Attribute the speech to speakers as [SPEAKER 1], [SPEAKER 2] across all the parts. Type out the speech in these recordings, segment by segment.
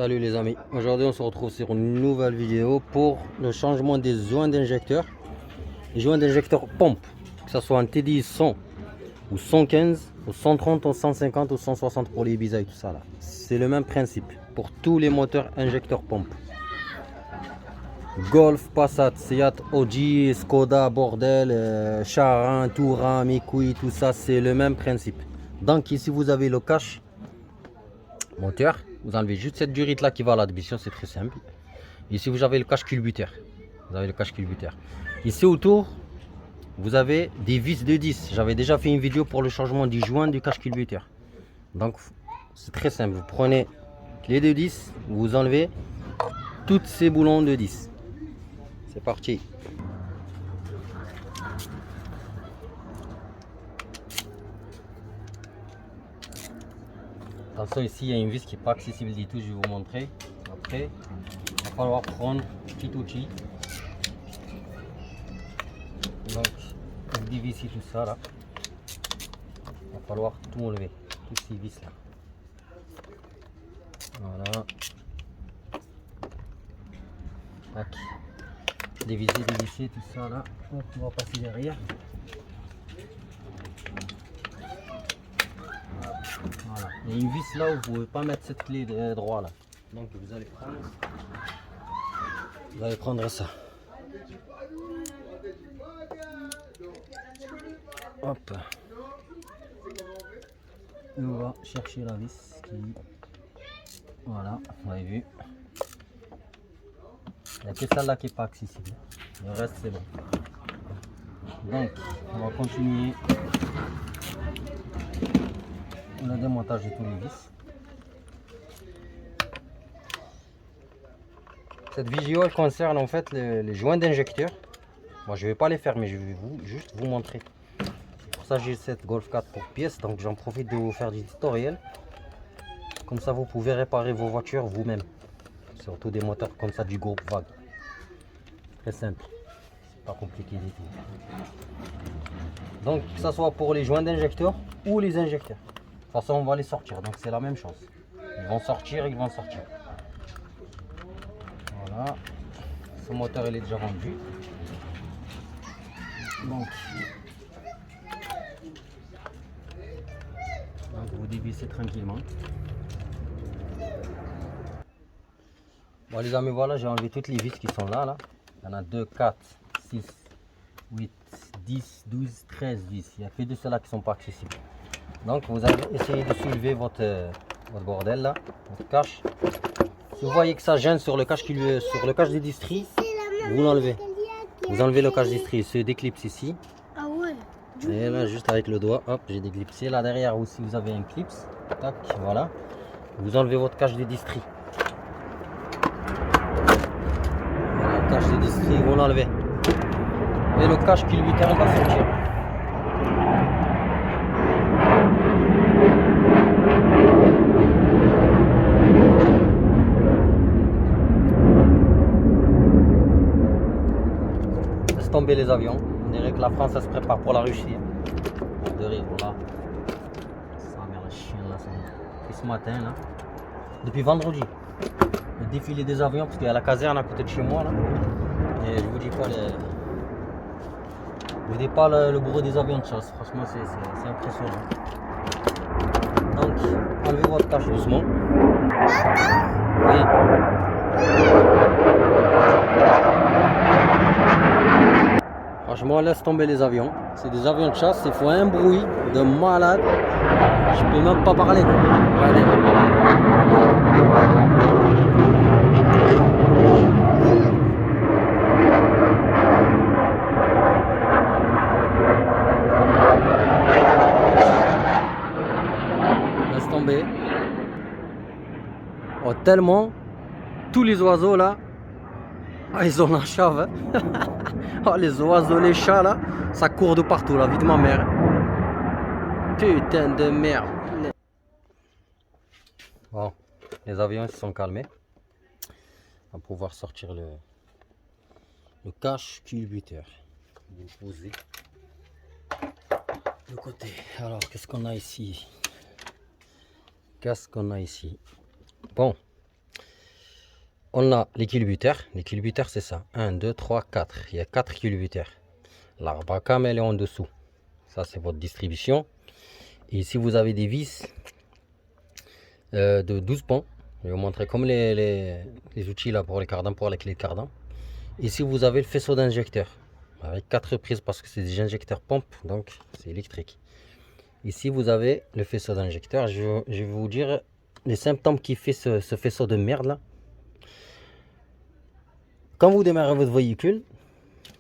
[SPEAKER 1] Salut les amis, aujourd'hui on se retrouve sur une nouvelle vidéo pour le changement des joints d'injecteur. Les joints d'injecteur pompe, que ce soit un TDI 100 ou 115 ou 130 ou 150 ou 160 pour les Ibiza et tout ça là. C'est le même principe pour tous les moteurs injecteurs pompe. Golf, Passat, Seat, Audi, Skoda, Bordel, Charin, Touran, Mikui, tout ça c'est le même principe. Donc ici vous avez le cache moteur, vous enlevez juste cette durite là qui va à l'admission, c'est très simple. Ici vous avez le cache culbuteur, ici autour vous avez des vis de 10. J'avais déjà fait une vidéo pour le changement du joint du cache culbuteur. Donc c'est très simple, vous prenez les deux 10, vous enlevez toutes ces boulons de 10. C'est parti. Attention, ici il y a une vis qui n'est pas accessible du tout, je vais vous montrer. Après, il va falloir prendre un petit outil. Donc, vous dévissez tout ça là. Il va falloir tout enlever, toutes ces vis là. Voilà. Tac. Dévisser tout ça là. Hop, on va passer derrière. Voilà. Il y a une vis là où vous ne pouvez pas mettre cette clé droit là. Donc vous allez prendre ça. Hop. Et on va chercher la vis qui... Voilà, vous avez vu. Il n'y a que celle-là qui n'est pas accessible. Le reste c'est bon. Donc on va continuer le démontage de tous les vis. Cette vidéo elle concerne en fait les joints d'injecteur. Moi je vais pas les faire mais je vais juste vous montrer. Pour ça j'ai cette Golf 4 pour pièces, donc j'en profite de vous faire du tutoriel. Comme ça vous pouvez réparer vos voitures vous-même. Surtout des moteurs comme ça du groupe Vague. Très simple, c'est pas compliqué du tout. Donc que ce soit pour les joints d'injecteur ou les injecteurs. De toute façon on va les sortir, donc c'est la même chose. Ils vont sortir. Voilà. Ce moteur il est déjà vendu. Donc vous dévissez tranquillement. Bon les amis, voilà, j'ai enlevé toutes les vis qui sont là. Il y en a 2, 4, 6, 8, 10, 12, 13 vis. Il n'y a que de celles-là qui ne sont pas accessibles. Donc vous allez essayer de soulever votre bordel là, votre cache. Si vous voyez que ça gêne sur le cache de distri, vous l'enlevez. Vous enlevez le cache distri, il se déclipse ici.
[SPEAKER 2] Ah ouais.
[SPEAKER 1] Et là juste avec le doigt, hop, j'ai déclipsé. Là derrière aussi vous avez un clip. Tac, voilà. Vous enlevez votre cache de distri. Voilà, le cache de distri, vous l'enlevez. Et le cache culbuteur va sortir. Laisse tomber les avions. On dirait que la France elle se prépare pour la Russie. De rire, voilà. Ça mère la chienne là, depuis ce matin là. Depuis vendredi. Le défilé des avions, parce qu'il y a la caserne à côté de chez moi là. Et je vous dis pas le bruit des avions de chasse. Franchement c'est impressionnant. Donc enlevez votre cache doucement. Oui. Franchement laisse tomber les avions. C'est des avions de chasse, il faut un bruit de malade. Je peux même pas parler. Regardez. Laisse tomber. Oh, tellement tous les oiseaux là, ah, ils ont la chave. Oh, les oiseaux, les chats là, ça court de partout, la vie de ma mère. Putain de merde. Bon, les avions se sont calmés. On va pouvoir sortir le cache culbuteur. Vous posez de côté. Alors, qu'est-ce qu'on a ici? Bon, on a les culbuteurs. Les culbuteurs, c'est ça. 1, 2, 3, 4. Il y a 4 culbuteurs. L'arbre à cam, elle est en dessous. Ça, c'est votre distribution. Et ici, vous avez des vis de 12 ponts. Je vais vous montrer comme les outils là pour les cardans, pour les clés de cardan. Ici, vous avez le faisceau d'injecteur avec 4 prises parce que c'est des injecteurs pompe, donc c'est électrique. Ici, vous avez le faisceau d'injecteur. Je vais vous dire les symptômes qui fait ce faisceau de merde là. Quand vous démarrez votre véhicule,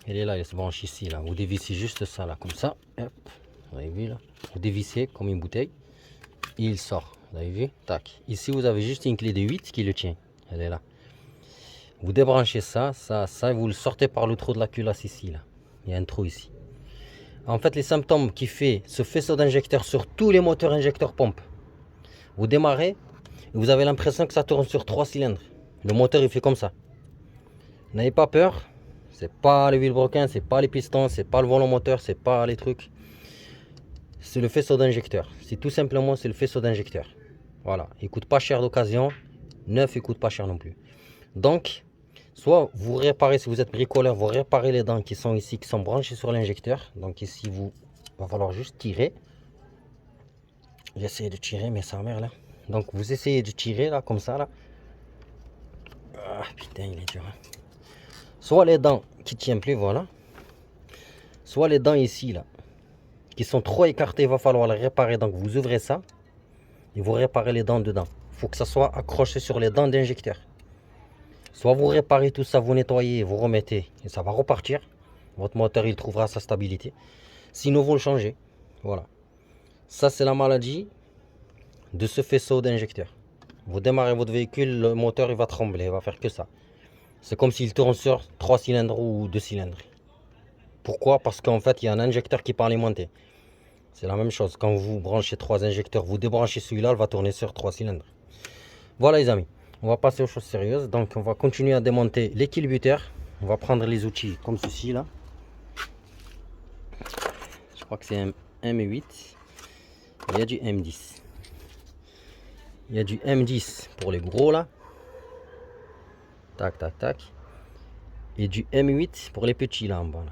[SPEAKER 1] elle est là, elle se branche ici là. Vous dévissez juste ça là, comme ça. Hop, vous avez vu là. Vous dévissez comme une bouteille. Et il sort. Vous avez vu? Tac. Ici, vous avez juste une clé de 8 qui le tient. Elle est là. Vous débranchez ça, et vous le sortez par le trou de la culasse ici là. Il y a un trou ici. En fait, les symptômes qui fait ce faisceau d'injecteur sur tous les moteurs injecteurs pompe. Vous démarrez et vous avez l'impression que ça tourne sur 3 cylindres. Le moteur il fait comme ça. N'ayez pas peur. C'est pas les vilebrequins, c'est pas les pistons, c'est pas le volant moteur, c'est pas les trucs. C'est le faisceau d'injecteur. C'est tout simplement c'est le faisceau d'injecteur. Voilà. Il coûte pas cher d'occasion. Neuf, il coûte pas cher non plus. Donc, soit vous réparez, si vous êtes bricoleur, vous réparez les dents qui sont ici, qui sont branchées sur l'injecteur. Donc ici, va falloir juste tirer. J'essaie de tirer, mais ça merde là. Donc vous essayez de tirer là, comme ça là. Ah putain, il est dur. Hein. Soit les dents qui tiennent plus, voilà. Soit les dents ici là, qui sont trop écartées, il va falloir les réparer. Donc vous ouvrez ça et vous réparez les dents dedans. Il faut que ça soit accroché sur les dents d'injecteur. Soit vous réparez tout ça, vous nettoyez, vous remettez et ça va repartir. Votre moteur il trouvera sa stabilité. Sinon vous le changez. Voilà. Ça c'est la maladie de ce faisceau d'injecteur. Vous démarrez votre véhicule, le moteur il va trembler, il va faire que ça. C'est comme s'il tourne sur 3 cylindres ou 2 cylindres. Pourquoi? Parce qu'en fait il y a un injecteur qui peut alimenter. C'est la même chose. Quand vous branchez 3 injecteurs, vous débranchez celui-là, il va tourner sur 3 cylindres. Voilà les amis. On va passer aux choses sérieuses. Donc on va continuer à démonter les culbuteurs. On va prendre les outils comme ceci là. Je crois que c'est un M8. Il y a du M10. Il y a du M10 pour les gros là. Tac, tac, tac. Et du M8 pour les petits là en bas. Là.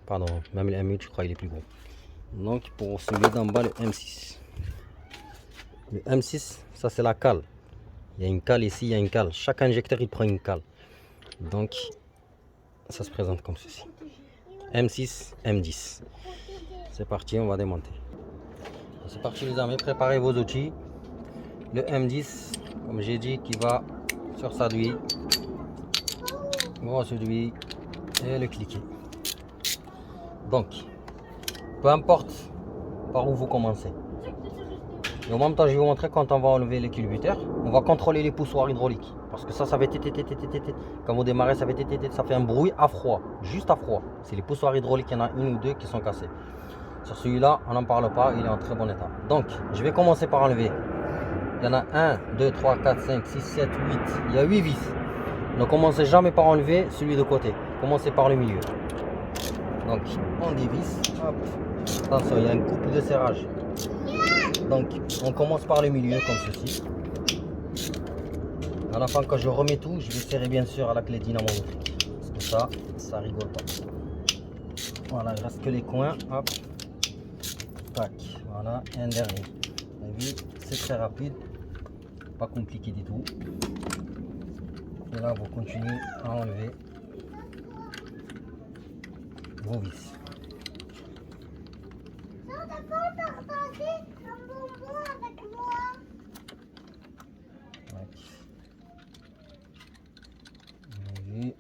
[SPEAKER 1] Pardon, même le M8 je crois il est plus gros. Donc pour celui d'en bas le M6. Le M6, ça c'est la cale. Il y a une cale ici, il y a une cale. Chaque injecteur il prend une cale. Donc ça se présente comme ceci. M6, M10. C'est parti, on va démonter. C'est parti les amis, préparez vos outils. Le M10, comme j'ai dit, qui va sur sa douille. Grosse douille. Et le cliquer. Donc, peu importe par où vous commencez. Et en même temps, je vais vous montrer quand on va enlever les culbuteurs. On va contrôler les poussoirs hydrauliques. Parce que ça fait quand vous démarrez, ça fait un bruit à froid. Juste à froid. C'est les poussoirs hydrauliques, il y en a une ou deux qui sont cassés. Sur celui-là, on n'en parle pas, il est en très bon état. Donc, je vais commencer par enlever. Il y en a 1, 2, 3, 4, 5, 6, 7, 8. Il y a 8 vis. Ne commencez jamais par enlever celui de côté. Commencez par le milieu. Donc, on dévisse. Hop. Attention, il y a un couple de serrage. Donc, on commence par le milieu comme ceci. À la fin, quand je remets tout, je vais serrer bien sûr à la clé dynamométrique. Parce que ça rigole pas. Voilà, il reste que les coins. Hop. Tac. Voilà, un dernier. Vous avez vu, c'est très rapide. Pas compliqué du tout. Et là, vous continuez à enlever vos vis.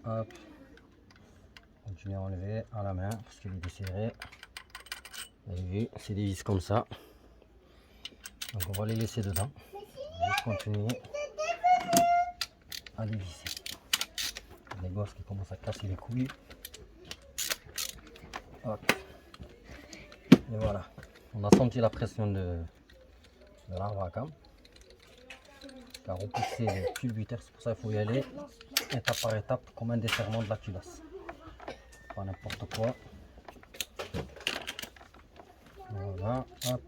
[SPEAKER 1] Hop, continuez à enlever à la main parce qu'il est desserré. Vous avez vu, c'est des vis comme ça. Donc on va les laisser dedans. Juste continuer à les visser. Les gosses qui commencent à casser les couilles. Hop. Et voilà. On a senti la pression de l'arbre à cam. Il a repoussé les culbuteurs, c'est pour ça qu'il faut y aller étape par étape comme un desserrement de la culasse. Pas n'importe quoi. Voilà, hop.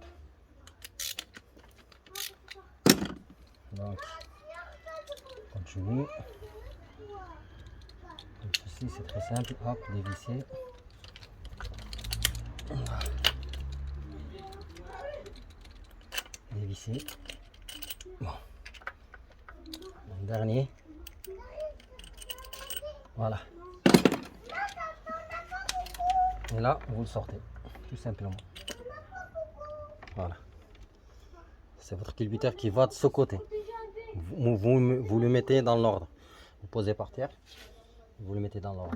[SPEAKER 1] Donc, continue. Ici c'est très simple, hop, dévisser. Dévisser. Bon. Un dernier. Voilà. Et là, vous le sortez, tout simplement. Voilà. C'est votre culbuteur qui va de ce côté. Vous le mettez dans l'ordre. Vous posez par terre. Vous le mettez dans l'ordre.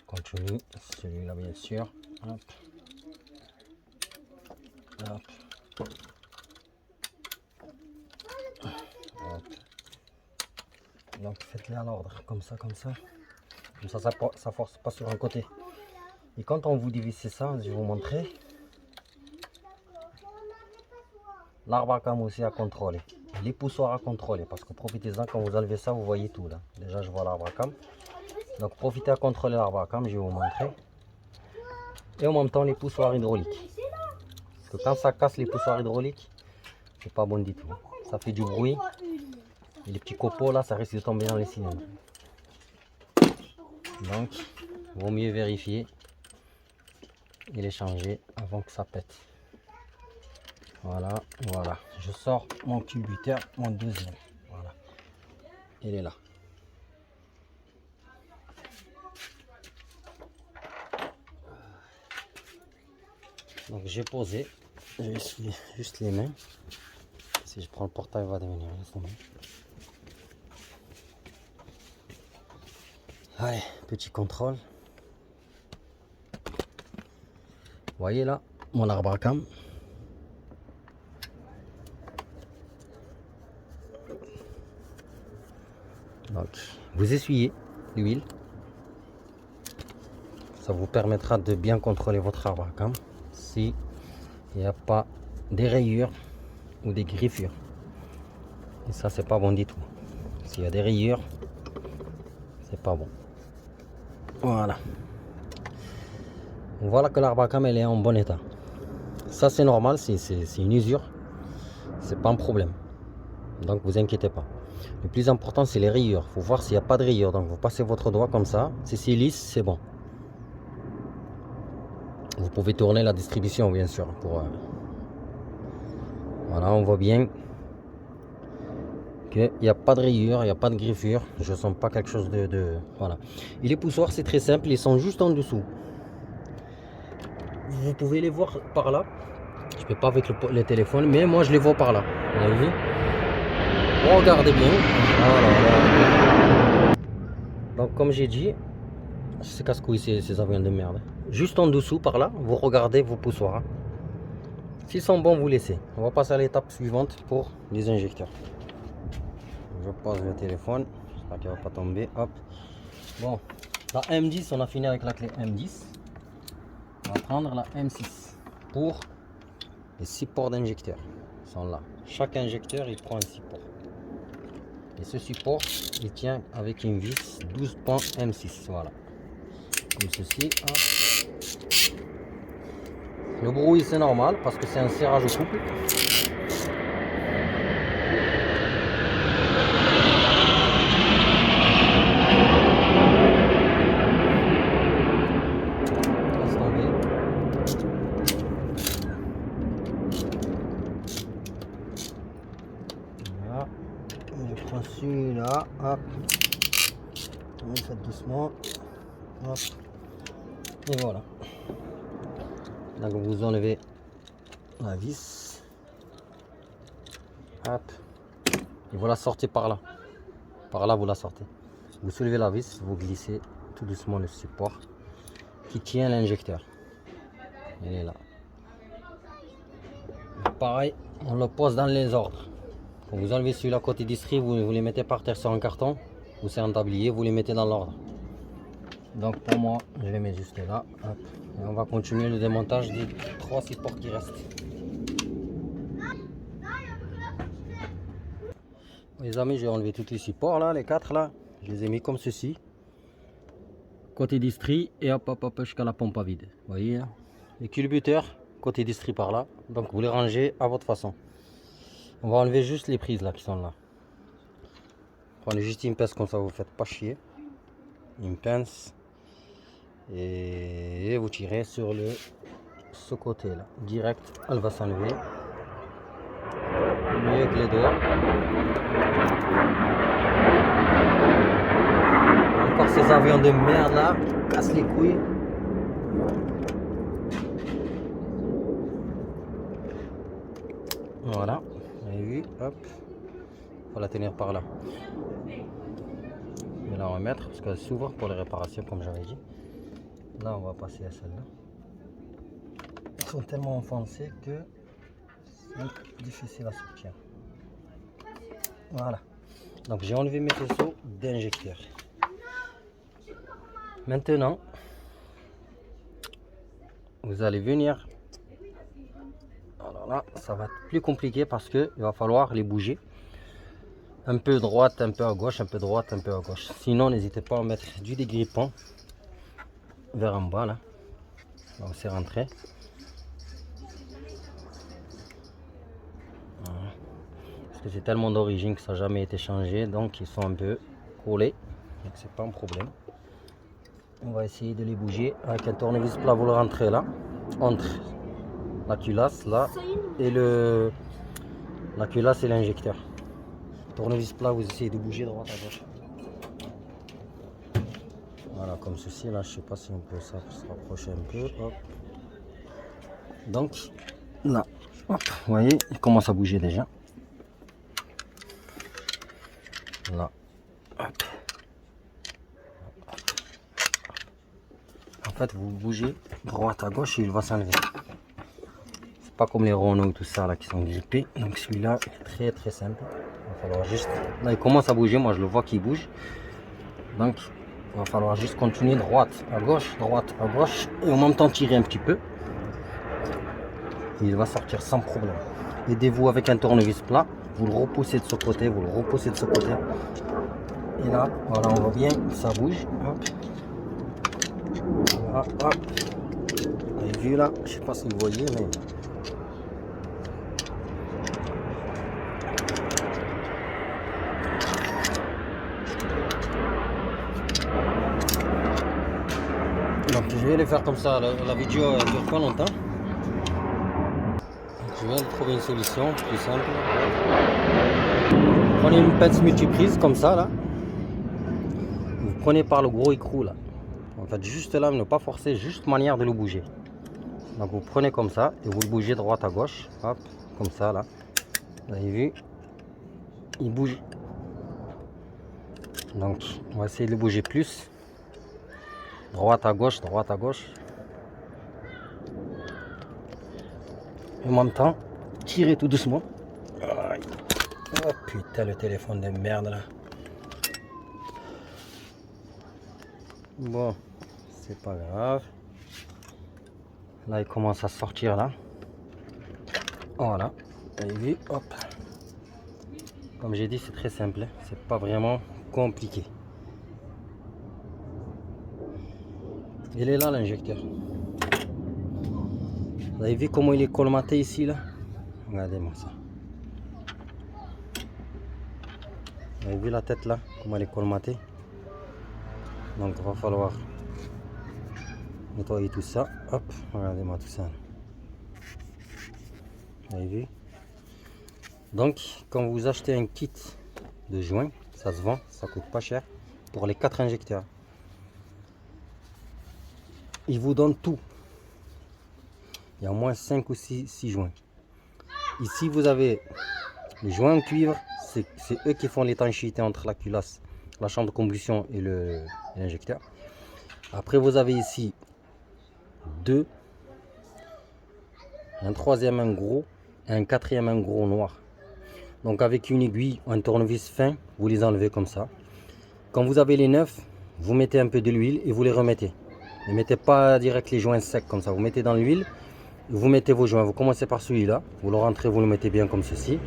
[SPEAKER 1] Continue. Celui-là, bien sûr. Hop. Hop. Hop. Donc faites-les à l'ordre, comme ça, comme ça. Comme ça force pas sur un côté. Et quand on vous dévisse ça, je vais vous montrer. L'arbre à cam aussi à contrôler. Les poussoirs à contrôler. Parce que profitez-en, quand vous enlevez ça, vous voyez tout là. Déjà, je vois l'arbre à cam. Donc profitez à contrôler l'arbre à cam, je vais vous montrer. Et en même temps, les poussoirs hydrauliques. Parce que quand ça casse les poussoirs hydrauliques, c'est pas bon du tout. Ça fait du bruit. Et les petits copeaux là, ça risque de tomber dans les cylindres. Donc, vaut mieux vérifier et les changer avant que ça pète. Voilà, voilà. Je sors mon culbuteur, mon deuxième. Voilà. Il est là. Donc j'ai posé. Je vais essuyer juste les mains. Si je prends le portail, il va devenir. Allez, petit contrôle. Vous voyez là, mon arbre à cam. Donc, vous essuyez l'huile. Ça vous permettra de bien contrôler votre arbre à cam. Si il n'y a pas des rayures ou des griffures. Et ça, c'est pas bon du tout. S'il y a des rayures, c'est pas bon. Voilà. Voilà que l'arbre à cam elle est en bon état. Ça c'est normal, c'est une usure. C'est pas un problème. Donc vous inquiétez pas. Le plus important c'est les rayures. Il faut voir s'il n'y a pas de rayures. Donc vous passez votre doigt comme ça. Si c'est lisse, c'est bon. Vous pouvez tourner la distribution bien sûr. Voilà, on voit bien qu'il n'y a pas de rayures, il n'y a pas de griffure. Je sens pas quelque chose de... Voilà. Et les poussoirs c'est très simple, ils sont juste en dessous. Vous pouvez les voir par là. Je peux pas avec le téléphone, mais moi je les vois par là. Vous avez vu? Regardez bien. Voilà. Donc comme j'ai dit, c'est casse-couille ces avions de merde. Juste en dessous par là, vous regardez vos poussoirs. S'ils sont bons, vous laissez. On va passer à l'étape suivante pour les injecteurs. Je pose le téléphone. J'espère qu'il ne va pas tomber. Hop. Bon, la M10, on a fini avec la clé M10. On va prendre la M6 pour les 6 ports d'injecteurs. Ils sont là. Chaque injecteur, il prend un support. Et ce support, il tient avec une vis 12 points M6. Voilà. Comme ceci. Hop. Le bruit, c'est normal parce que c'est un serrage au couple. Je prends celui-là, hop, on fait doucement, hop, et voilà. Donc vous enlevez la vis, hop, et vous la sortez par là vous la sortez. Vous soulevez la vis, vous glissez tout doucement le support qui tient l'injecteur. Il est là. Et pareil, on le pose dans les ordres. Quand vous enlevez celui-là côté distri, vous les mettez par terre sur un carton ou sur un tablier, vous les mettez dans l'ordre. Donc pour moi, je les mets juste là. Hop. Et on va continuer le démontage des 3 supports qui restent. Les amis, j'ai enlevé tous les supports là, les 4 là. Je les ai mis comme ceci. Côté distri et hop hop hop jusqu'à la pompe à vide. Vous voyez là. Les culbuteurs, côté distri par là. Donc vous les rangez à votre façon. On va enlever juste les prises là qui sont là. Prenez juste une pince comme ça, vous faites pas chier. Une pince. Et vous tirez sur ce côté là. Direct, elle va s'enlever. Mieux que les doigts. Encore ces avions de merde là, casse les couilles. Voilà, vous avez vu, hop, faut la tenir par là. Je vais la remettre parce qu'elle s'ouvre pour les réparations comme j'avais dit. Là on va passer à celle-là. Ils sont tellement enfoncés que c'est difficile à sortir. Voilà, donc j'ai enlevé mes faisceaux d'injecteur. Maintenant, vous allez venir. Alors là, ça va être plus compliqué parce que il va falloir les bouger. Un peu droite, un peu à gauche, un peu droite, un peu à gauche. Sinon, n'hésitez pas à mettre du dégrippant vers en bas là. Donc c'est rentré. Voilà. Parce que c'est tellement d'origine que ça n'a jamais été changé, donc ils sont un peu collés. Donc c'est pas un problème. On va essayer de les bouger avec un tournevis plat. Vous le rentrez là, entre la culasse là et la culasse et l'injecteur. Tournevis plat, vous essayez de bouger droite à gauche. Voilà, comme ceci là, je sais pas si on peut ça se rapprocher un peu. Hop. Donc là, hop, vous voyez, il commence à bouger déjà. Là, hop. En fait, vous bougez droite à gauche et il va s'enlever. C'est pas comme les Renault tout ça là qui sont grippés. Donc celui-là est très simple. Il va falloir juste. Là, il commence à bouger. Moi, je le vois qu'il bouge. Donc, il va falloir juste continuer droite à gauche et en même temps tirer un petit peu. Et il va sortir sans problème. Aidez-vous avec un tournevis plat. Vous le repoussez de ce côté, vous le repoussez de ce côté. Et là, voilà, on voit bien, ça bouge. Hop. Voilà, hop. Vous avez vu là, je sais pas si vous voyez, mais donc je vais les faire comme ça. La vidéo ne dure pas longtemps. Je viens de trouver une solution plus simple. Prenez une pince multiprise comme ça là. Vous prenez par le gros écrou là. En fait, juste là, ne pas forcer, juste manière de le bouger. Donc vous prenez comme ça et vous le bougez droite à gauche. Hop, comme ça là. Vous avez vu? Il bouge. Donc on va essayer de le bouger plus. Droite à gauche, droite à gauche. Et en même temps, tirez tout doucement. Aïe. Oh putain, le téléphone de merde là. Bon, c'est pas grave. Là, il commence à sortir là. Voilà. Vous avez vu? Hop. Comme j'ai dit, c'est très simple. C'est pas vraiment compliqué. Il est là l'injecteur. Vous avez vu comment il est colmaté ici là? Regardez-moi ça. Vous avez vu la tête là? Comment elle est colmatée? Donc il va falloir nettoyer tout ça. Hop, regardez-moi tout ça. Vous avez vu? Donc quand vous achetez un kit de joints, ça se vend, ça coûte pas cher pour les 4 injecteurs. Ils vous donnent tout. Il y a au moins 5 ou 6 joints. Ici vous avez les joints en cuivre, c'est eux qui font l'étanchéité entre la culasse, la chambre de combustion et l'injecteur. Après vous avez ici deux, un troisième un gros et un quatrième un gros noir. Donc avec une aiguille ou un tournevis fin, vous les enlevez comme ça. Quand vous avez les neufs, vous mettez un peu de l'huile et vous les remettez. Ne mettez pas direct les joints secs comme ça, vous mettez dans l'huile, vous mettez vos joints, vous commencez par celui-là, vous le rentrez, vous le mettez bien comme ceci.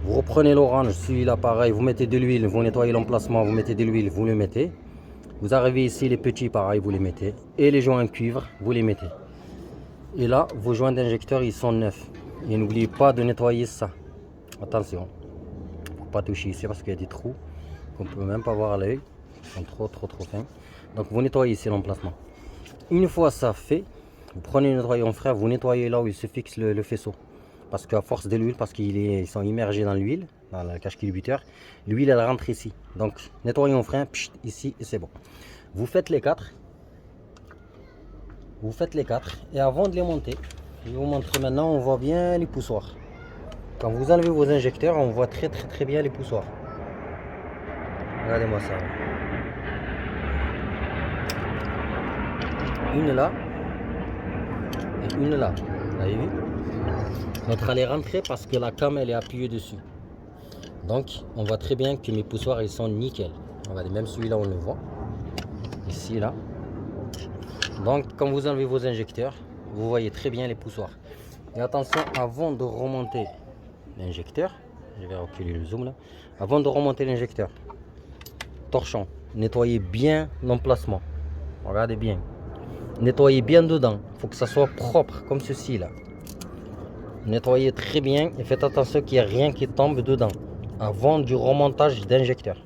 [SPEAKER 1] Vous reprenez l'orange, celui-là pareil, vous mettez de l'huile, vous nettoyez l'emplacement, vous mettez de l'huile, vous le mettez. Vous arrivez ici, les petits pareil, vous les mettez. Et les joints en cuivre, vous les mettez. Et là, vos joints d'injecteur, ils sont neufs. Et n'oubliez pas de nettoyer ça. Attention, faut pas toucher ici parce qu'il y a des trous. qu'on ne peut même pas voir à l'œil. Ils sont trop fins. Donc vous nettoyez ici l'emplacement. Une fois ça fait, vous prenez le nettoyant frère, vous nettoyez là où il se fixe le faisceau. Parce qu'à force de l'huile, parce qu'ils sont immergés dans l'huile, dans la cage culbuteur, l'huile elle rentre ici. Donc nettoyons frein, ici et c'est bon. Vous faites les 4. Vous faites les 4 et avant de les monter, je vais vous montrer maintenant, on voit bien les poussoirs. Quand vous enlevez vos injecteurs, on voit très bien les poussoirs. Regardez-moi ça. Une là et une là. Vous avez vu? Notre elle est rentrée parce que la cam elle est appuyée dessus. Donc on voit très bien que mes poussoirs ils sont nickel. Regardez, même celui-là on le voit. Ici là. Donc quand vous enlevez vos injecteurs, vous voyez très bien les poussoirs. Et attention, avant de remonter l'injecteur, je vais reculer le zoom là. Avant de remonter l'injecteur, torchon, nettoyez bien l'emplacement. Regardez bien. Nettoyez bien dedans. Il faut que ça soit propre comme ceci là. Nettoyez très bien et faites attention qu'il n'y ait rien qui tombe dedans avant du remontage d'injecteur.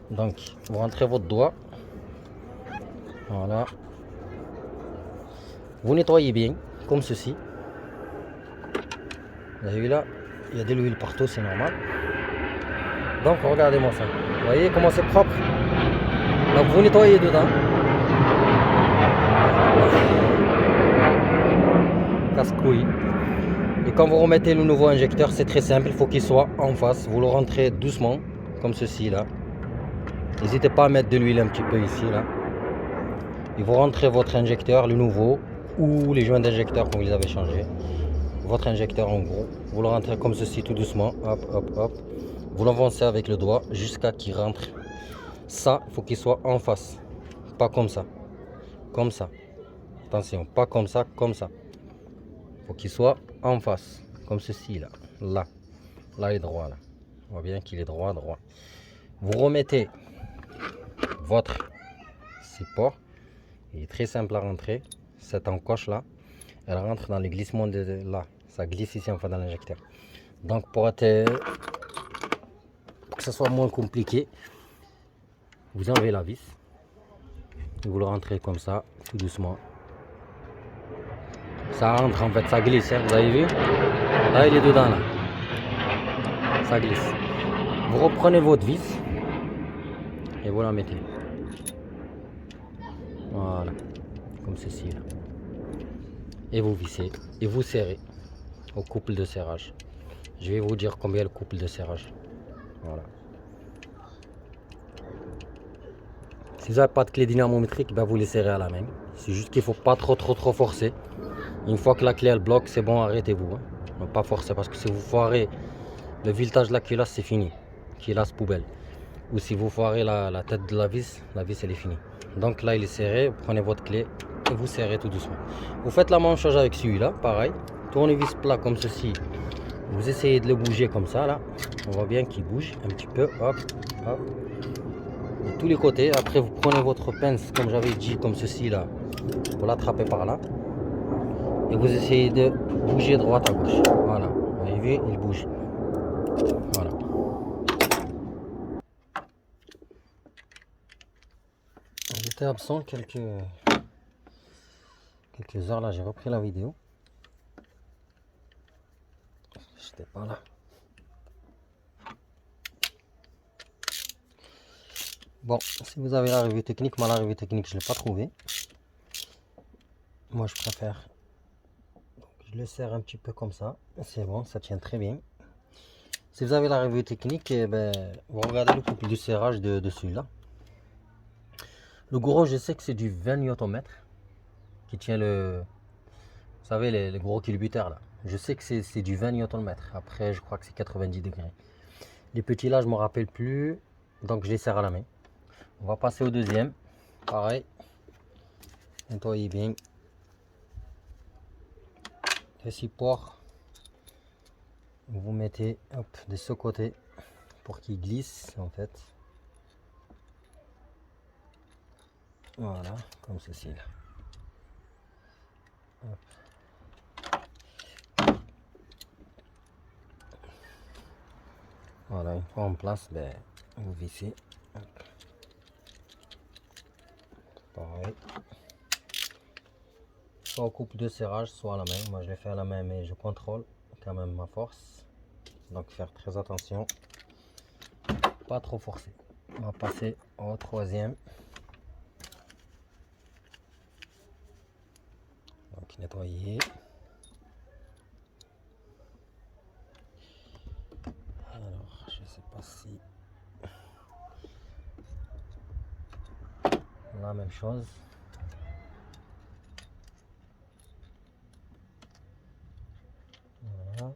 [SPEAKER 1] Donc vous rentrez votre doigt. Voilà. Vous nettoyez bien comme ceci. Vous avez vu là, il y a de l'huile partout, c'est normal. Donc regardez-moi ça. Vous voyez comment c'est propre. Donc vous nettoyez dedans. Casse-couille. Et quand vous remettez le nouveau injecteur, c'est très simple, il faut qu'il soit en face. Vous le rentrez doucement, comme ceci là. N'hésitez pas à mettre de l'huile un petit peu ici là. Et vous rentrez votre injecteur, le nouveau, ou les joints d'injecteur quand vous les avez changés. Votre injecteur en gros, vous le rentrez comme ceci tout doucement, hop hop hop. Vous l'avancez avec le doigt jusqu'à qu'il rentre. Ça, il faut qu'il soit en face, pas comme ça, comme ça. Attention, pas comme ça, comme ça. Il faut qu'il soit en face, comme ceci là, là il est droit là. On voit bien qu'il est droit. Vous remettez votre support, il est très simple à rentrer. Cette encoche là, elle rentre dans le glissement de là. Ça glisse ici enfin dans l'injecteur. Donc pour que ce soit moins compliqué, vous enlevez la vis et vous le rentrez comme ça, tout doucement. Ça rentre en fait, ça glisse, hein, vous avez vu? Là il est dedans là. Ça glisse. Vous reprenez votre vis et vous la mettez. Voilà, comme ceci là. Et vous vissez et vous serrez au couple de serrage. Je vais vous dire combien le couple de serrage. Voilà. Si vous n'avez pas de clé dynamométrique, ben vous les serrez à la main. C'est juste qu'il ne faut pas trop forcer. Une fois que la clé elle bloque, c'est bon, arrêtez-vous. Hein. Ne pas forcer parce que si vous foirez le voltage de la culasse, c'est fini. Culasse poubelle. Ou si vous foirez la tête de la vis elle est finie. Donc là il est serré, vous prenez votre clé et vous serrez tout doucement. Vous faites la même chose avec celui-là, pareil. Tournevis plat comme ceci. Vous essayez de le bouger comme ça là. On voit bien qu'il bouge un petit peu. Hop, hop. De tous les côtés. Après vous prenez votre pince comme j'avais dit comme ceci là. Vous l'attrapez par là. Et vous essayez de bouger droite à gauche. Voilà. Vous avez vu, il bouge. Voilà. J'étais absent quelques heures là, j'ai repris la vidéo. J'étais pas là. Bon, si vous avez la revue technique, moi la revue technique je ne l'ai pas trouvée. Moi je préfère. Donc, je le serre un petit peu comme ça. C'est bon, ça tient très bien. Si vous avez la revue technique, eh ben, vous regardez le couple de serrage de celui-là. Le gros, je sais que c'est du 20 Nm qui tient le. Vous savez, les gros culbuteurs là. Je sais que c'est du 20 Nm. Après, je crois que c'est 90 degrés. Les petits là, je ne me rappelle plus. Donc, je les serre à la main. On va passer au deuxième. Pareil. Nettoyez bien. Le support. Vous mettez hop, de ce côté pour qu'il glisse en fait. Voilà, comme ceci là. Hop. Voilà, une fois en place, ben, vous vissez. Pareil. Soit au coupe de serrage, soit à la main. Moi je l'ai fait à la main, mais je contrôle quand même ma force. Donc faire très attention. Pas trop forcer. On va passer au troisième. Donc nettoyer. Alors, je sais pas si la même chose. Voilà.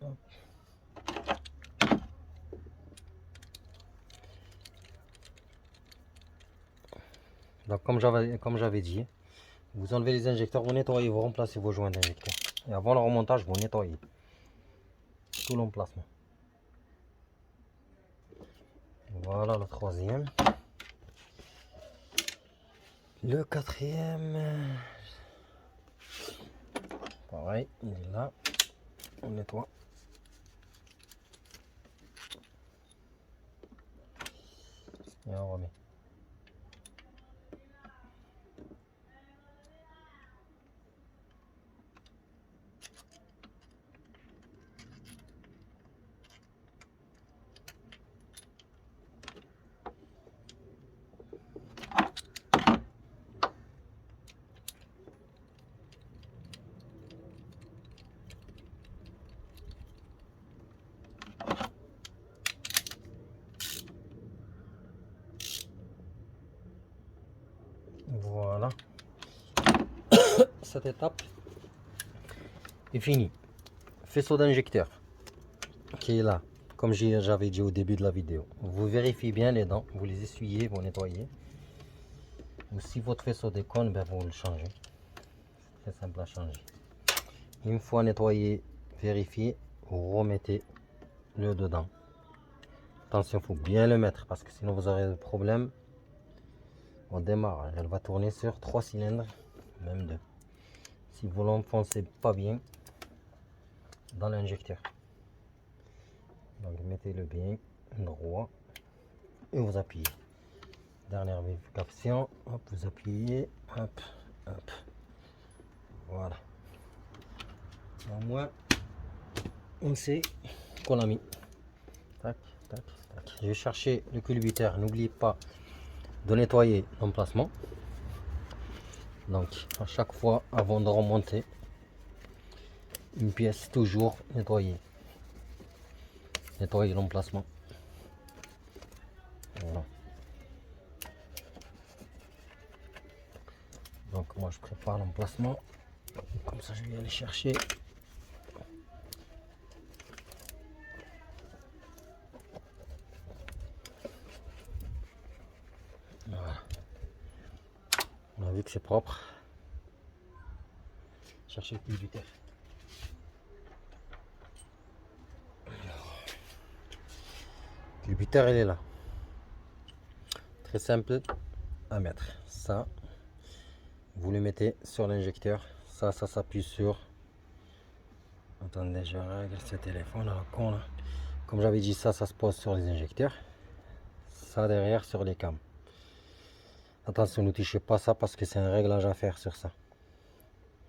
[SPEAKER 1] Hop. Donc comme j'avais dit, vous enlevez les injecteurs, vous nettoyez, vous remplacez vos joints d'injecteurs. Et avant le remontage, vous nettoyez tout l'emplacement. Voilà le troisième. Le quatrième, pareil, il est là. On nettoie. Et on remet. Voilà. Cette étape est finie. Faisceau d'injecteur qui est là, comme j'avais dit au début de la vidéo. Vous vérifiez bien les dents, vous les essuyez, vous nettoyez. Ou si votre faisceau déconne, ben vous le changez. C'est très simple à changer. Une fois nettoyé, vérifié, vous remettez le dedans. Attention, il faut bien le mettre parce que sinon vous aurez des problèmes au démarrage. Elle va tourner sur 3 cylindres, même 2. Si vous l'enfoncez pas bien dans l'injecteur. Donc mettez-le bien droit et vous appuyez. Dernière vérification, hop, vous appuyez, hop, hop. Voilà. Au moins, on sait qu'on a mis. Tac, tac, tac. Je vais chercher le culbuteur. N'oubliez pas de nettoyer l'emplacement. Donc, à chaque fois, avant de remonter, une pièce toujours nettoyée. Nettoyer l'emplacement. Voilà. Donc, moi, je prépare l'emplacement. Comme ça, je vais aller chercher. Voilà. On a vu que c'est propre. Chercher le culbuteur. Le culbuteur, il est là. Très simple à mettre. Ça, vous le mettez sur l'injecteur. Ça s'appuie sur. Attendez, je règle ce téléphone là, con là. Comme j'avais dit, ça se pose sur les injecteurs. Ça derrière sur les cams. Attention, ne touchez pas ça parce que c'est un réglage à faire sur ça.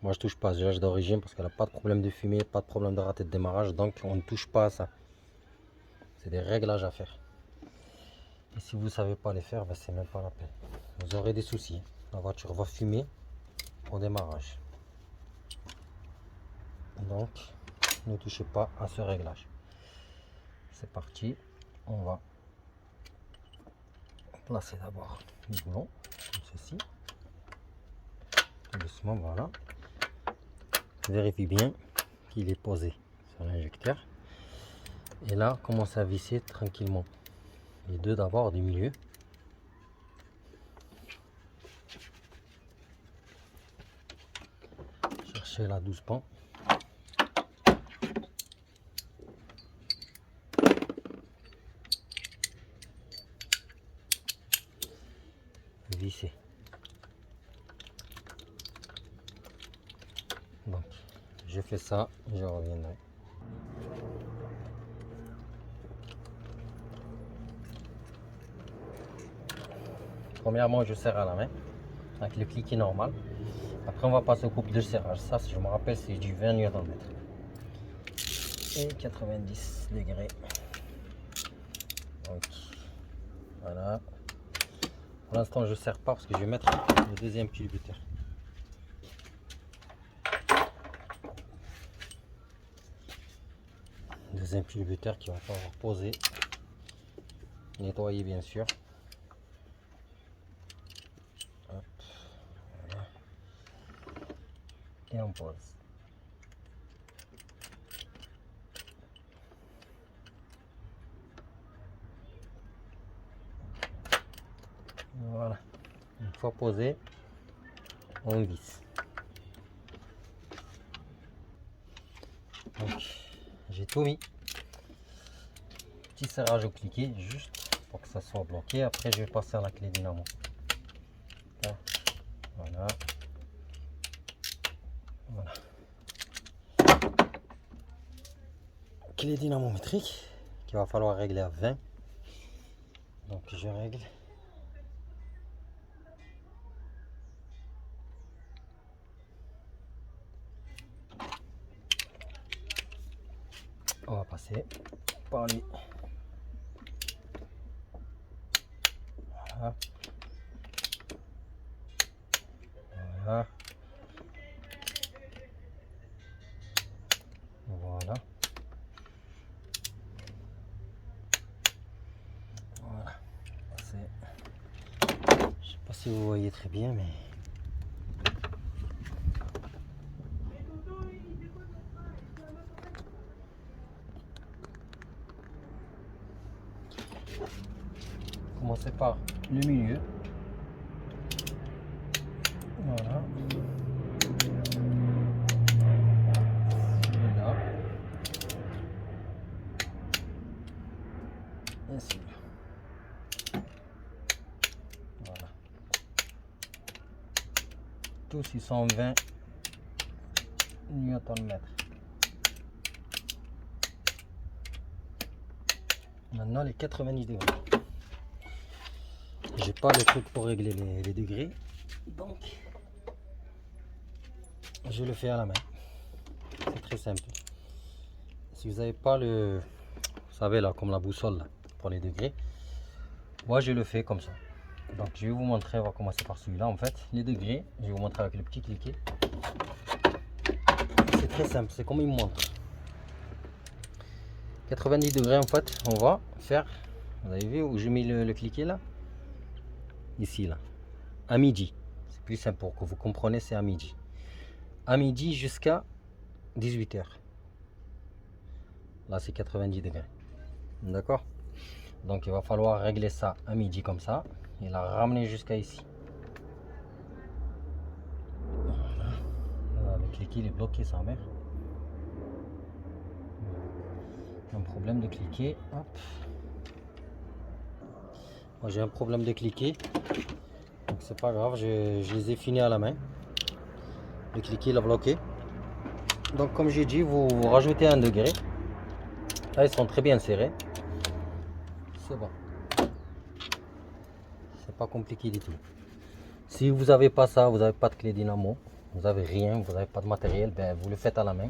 [SPEAKER 1] Moi je touche pas, je lâche d'origine parce qu'elle n'a pas de problème de fumée, pas de problème de raté de démarrage, donc on ne touche pas à ça. C'est des réglages à faire. Et si vous ne savez pas les faire, ben c'est même pas la peine. Vous aurez des soucis. La voiture va fumer au démarrage. Donc ne touchez pas à ce réglage. C'est parti, on va placer d'abord le boulon, comme ceci. Doucement, voilà. Vérifie bien qu'il est posé sur l'injecteur. Et là, commence à visser tranquillement. Les deux d'abord du milieu. Cherchez là doucement. Visser. Donc, je fais ça, je reviendrai. premièrement, je serre à la main avec le cliquet normal. Après, on va passer au couple de serrage. Ça, je me rappelle, c'est du 20 Nm. Et 90 degrés. Donc, voilà. Pour l'instant, je ne serre pas parce que je vais mettre le deuxième culbuteur. Deuxième culbuteur qui va falloir poser. Nettoyer, bien sûr. Hop, voilà. Et on pose. Voilà. Une fois posé, on visse. Donc, j'ai tout mis. Petit serrage au cliquet, juste pour que ça soit bloqué. Après, je vais passer à la clé dynamo. Voilà. Voilà. Clé dynamométrique qu'il va falloir régler à 20. Donc, je règle. On va passer par lui. Voilà. Voilà. Voilà. Voilà. Je sais pas si vous voyez très bien, mais commencer par le milieu. Voilà. Là. Et celui-là. Voilà. Tous ils sont 20 Nm. Maintenant les 90 degrés. J'ai pas le truc pour régler les degrés, donc je le fais à la main. C'est très simple. Si vous n'avez pas le, vous savez là, comme la boussole là, pour les degrés, moi je le fais comme ça. Donc je vais vous montrer, on va commencer par celui-là en fait. Les degrés, je vais vous montrer avec le petit cliquet. C'est très simple, c'est comme il me montre. 90 degrés en fait, on va faire, vous avez vu où j'ai mis le cliquet là? Ici là, à midi. C'est plus simple pour que vous compreniez, c'est à midi. À midi jusqu'à 18 h. Là c'est 90 degrés. D'accord? Donc il va falloir régler ça à midi comme ça et la ramener jusqu'à ici. Voilà, le cliquet il est bloqué sa mère. Un problème de cliquer. Hop. Moi j'ai un problème de cliquer. Donc c'est pas grave, je les ai finis à la main. Le cliquet il a bloqué. Donc comme j'ai dit, vous rajoutez un degré. Là ils sont très bien serrés. C'est bon. C'est pas compliqué du tout. Si vous n'avez pas ça, vous n'avez pas de clé dynamo, vous n'avez rien, vous n'avez pas de matériel, ben vous le faites à la main.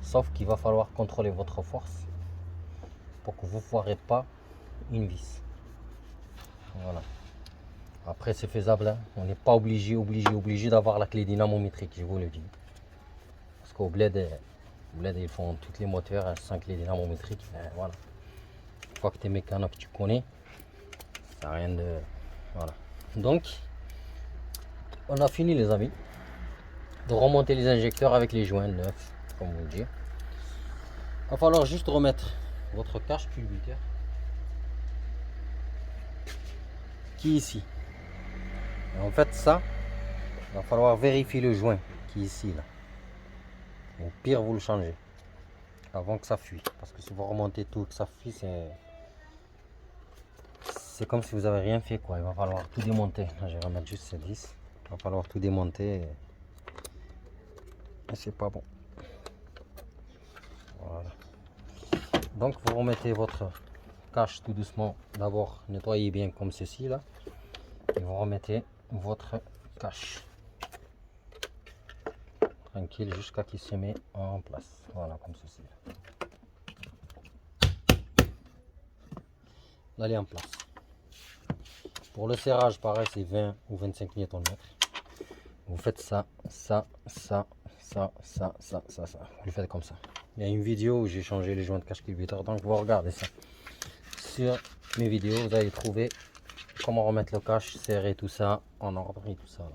[SPEAKER 1] Sauf qu'il va falloir contrôler votre force pour que vous ne foirez pas une vis. Voilà. Après c'est faisable, hein. On n'est pas obligé d'avoir la clé dynamométrique, je vous le dis. Parce qu'au bled, ils font tous les moteurs sans clé dynamométrique. Ben, voilà. Une fois que tu es mécano, que tu connais, ça n'a rien de... Voilà. Donc, on a fini les amis de remonter les injecteurs avec les joints neufs, comme vous le dites. Il va falloir juste remettre votre cache culbuteur qui est ici. Et en fait ça, il va falloir vérifier le joint qui est ici là. Au pire vous le changez avant que ça fuit. Parce que si vous remontez tout et que ça fuit, c'est comme si vous avez rien fait quoi. Il va falloir tout démonter. Là, je vais remettre juste cette vis. Il va falloir tout démonter. Et c'est pas bon. Voilà. Donc vous remettez votre cache tout doucement. D'abord nettoyez bien comme ceci là. et vous remettez votre cache. Tranquille jusqu'à qu'il se met en place. Voilà, comme ceci. Là, elle est en place. Pour le serrage, pareil, c'est 20 ou 25 Nm. Vous faites ça, ça, ça, ça, ça, ça, ça, ça. Vous le faites comme ça. Il y a une vidéo où j'ai changé les joints de cache culbuteur, donc vous regardez ça. Sur mes vidéos, vous allez trouver comment remettre le cache, serrer tout ça en ordre et tout ça.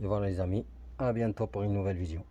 [SPEAKER 1] Et voilà les amis, à bientôt pour une nouvelle vidéo.